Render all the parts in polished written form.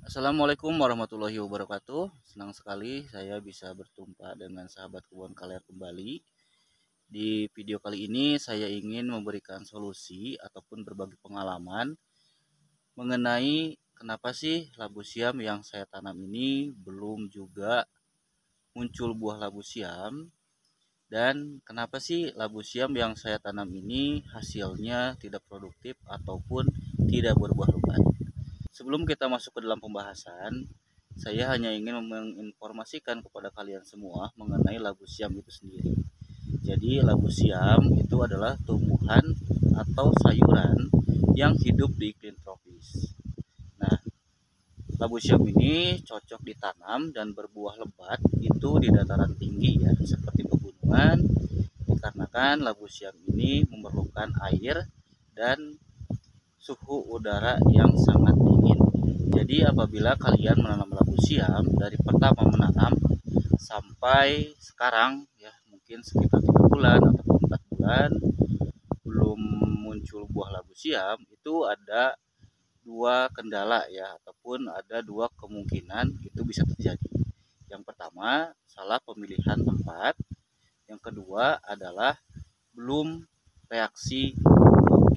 Assalamualaikum warahmatullahi wabarakatuh. Senang sekali saya bisa berjumpa dengan sahabat kebun kaler kembali. Di video kali ini saya ingin memberikan solusi ataupun berbagi pengalaman mengenai kenapa sih labu siam yang saya tanam ini belum juga muncul buah labu siam, dan kenapa sih labu siam yang saya tanam ini hasilnya tidak produktif ataupun tidak berbuah lebat. Sebelum kita masuk ke dalam pembahasan, saya hanya ingin menginformasikan kepada kalian semua mengenai labu siam itu sendiri. Jadi labu siam itu adalah tumbuhan atau sayuran yang hidup di iklim tropis. Nah, labu siam ini cocok ditanam dan berbuah lebat itu di dataran tinggi ya, seperti pegunungan, dikarenakan labu siam ini memerlukan air dan suhu udara yang sangat dingin. Jadi apabila kalian menanam labu siam dari pertama menanam sampai sekarang ya, mungkin sekitar 3 bulan atau 4 bulan belum muncul buah labu siam, itu ada dua kendala ya, ataupun ada dua kemungkinan itu bisa terjadi. Yang pertama, salah pemilihan tempat. Yang kedua adalah belum reaksi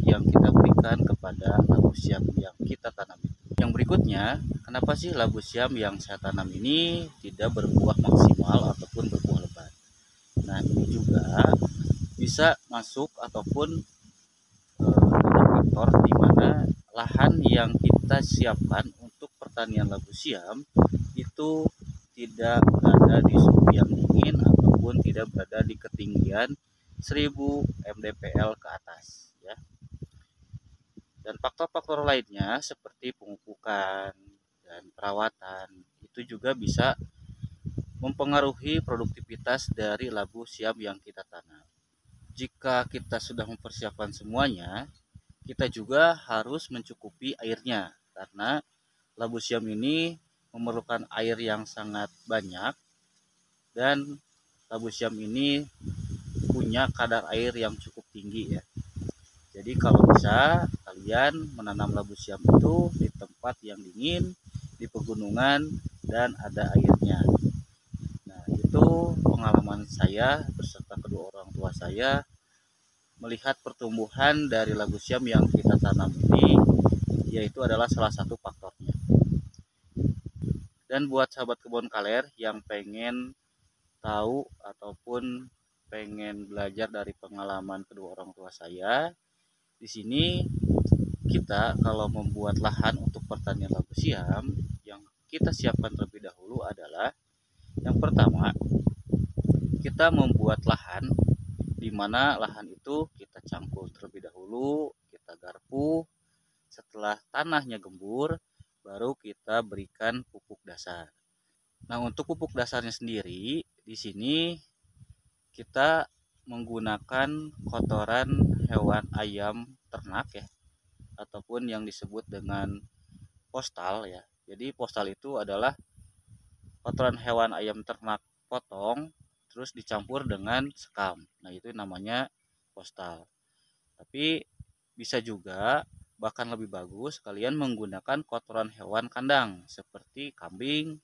yang kita berikan kepada labu siam yang kita tanam. Yang berikutnya, kenapa sih labu siam yang saya tanam ini tidak berbuah maksimal ataupun berbuah lebat? Nah, ini juga bisa masuk ataupun faktor di mana lahan yang kita siapkan untuk pertanian labu siam itu tidak berada di suhu yang dingin ataupun tidak berada di ketinggian 1000 mdpl ke atas ya. Dan faktor-faktor lainnya seperti pemupukan dan perawatan itu juga bisa mempengaruhi produktivitas dari labu siam yang kita tanam. Jika kita sudah mempersiapkan semuanya, kita juga harus mencukupi airnya karena labu siam ini memerlukan air yang sangat banyak, dan labu siam ini punya kadar air yang cukup tinggi ya. Jadi kalau bisa kalian menanam labu siam itu di tempat yang dingin, di pegunungan dan ada airnya. Nah, itu pengalaman saya beserta kedua orang tua saya melihat pertumbuhan dari labu siam yang kita tanam ini, yaitu adalah salah satu faktornya. Dan buat sahabat kebun kaler yang pengen tahu ataupun pengen belajar dari pengalaman kedua orang tua saya, di sini kita kalau membuat lahan untuk pertanian labu siam, yang kita siapkan terlebih dahulu adalah yang pertama, kita membuat lahan di mana lahan itu kita cangkul terlebih dahulu, kita garpu. Setelah tanahnya gembur, baru kita berikan pupuk dasar. Nah, untuk pupuk dasarnya sendiri di sini kita menggunakan kotoran hewan ayam ternak ya, ataupun yang disebut dengan postal ya. Jadi postal itu adalah kotoran hewan ayam ternak potong terus dicampur dengan sekam. Nah, itu namanya postal. Tapi bisa juga bahkan lebih bagus kalian menggunakan kotoran hewan kandang seperti kambing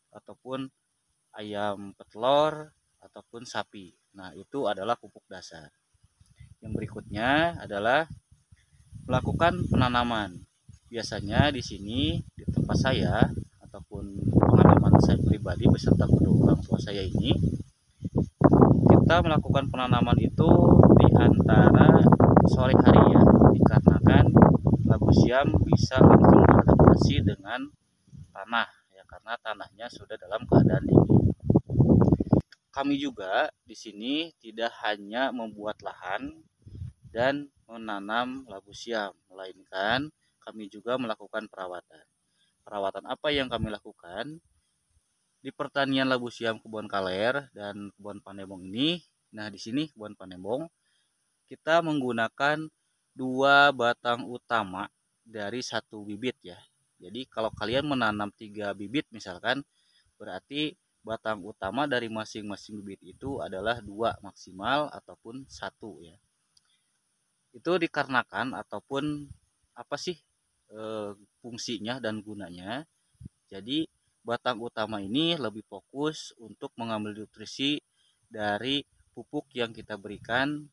ataupun ayam petelur ataupun sapi. Nah, itu adalah pupuk dasar. Yang berikutnya adalah melakukan penanaman. Biasanya di sini di tempat saya ataupun pengalaman saya pribadi beserta kedua orang tua saya ini, kita melakukan penanaman itu di antara sore hari ya, dikarenakan labu siam bisa langsung beradaptasi dengan tanah ya, karena tanahnya sudah dalam keadaan dingin. Kami juga di sini tidak hanya membuat lahan dan menanam labu siam, melainkan kami juga melakukan perawatan. Perawatan apa yang kami lakukan di pertanian labu siam kebun kaler dan kebun panembong ini? Nah, di sini kebun panembong kita menggunakan dua batang utama dari satu bibit ya. Jadi kalau kalian menanam 3 bibit misalkan, berarti batang utama dari masing-masing bibit itu adalah 2 maksimal ataupun 1 ya. Itu dikarenakan ataupun apa sih fungsinya dan gunanya? Jadi batang utama ini lebih fokus untuk mengambil nutrisi dari pupuk yang kita berikan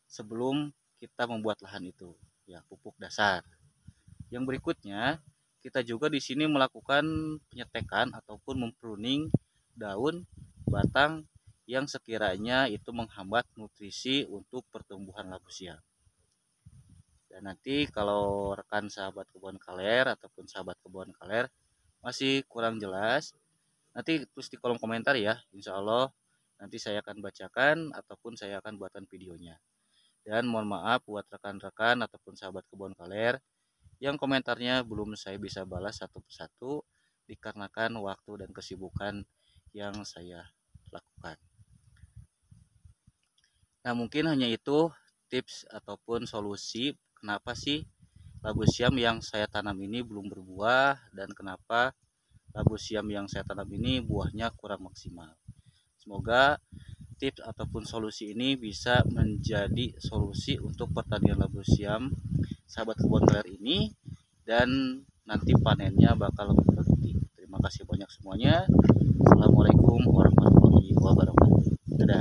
sebelum kita membuat lahan itu, ya pupuk dasar. Yang berikutnya, kita juga di sini melakukan penyetekan ataupun mempruning daun batang yang sekiranya itu menghambat nutrisi untuk pertumbuhan labu siam. Dan nanti kalau rekan sahabat kebun kaler ataupun sahabat kebun kaler masih kurang jelas, nanti tulis di kolom komentar ya. Insya Allah nanti saya akan bacakan ataupun saya akan buatkan videonya. Dan mohon maaf buat rekan-rekan ataupun sahabat kebun kaler yang komentarnya belum saya bisa balas satu persatu dikarenakan waktu dan kesibukan yang saya lakukan. Nah, mungkin hanya itu tips ataupun solusi kenapa sih labu siam yang saya tanam ini belum berbuah dan kenapa labu siam yang saya tanam ini buahnya kurang maksimal. Semoga tips ataupun solusi ini bisa menjadi solusi untuk pertanian labu siam sahabat kebun kaler ini, dan nanti panennya bakal lebih produktif. Terima kasih banyak semuanya. Assalamualaikum warahmatullahi wabarakatuh. Dadah.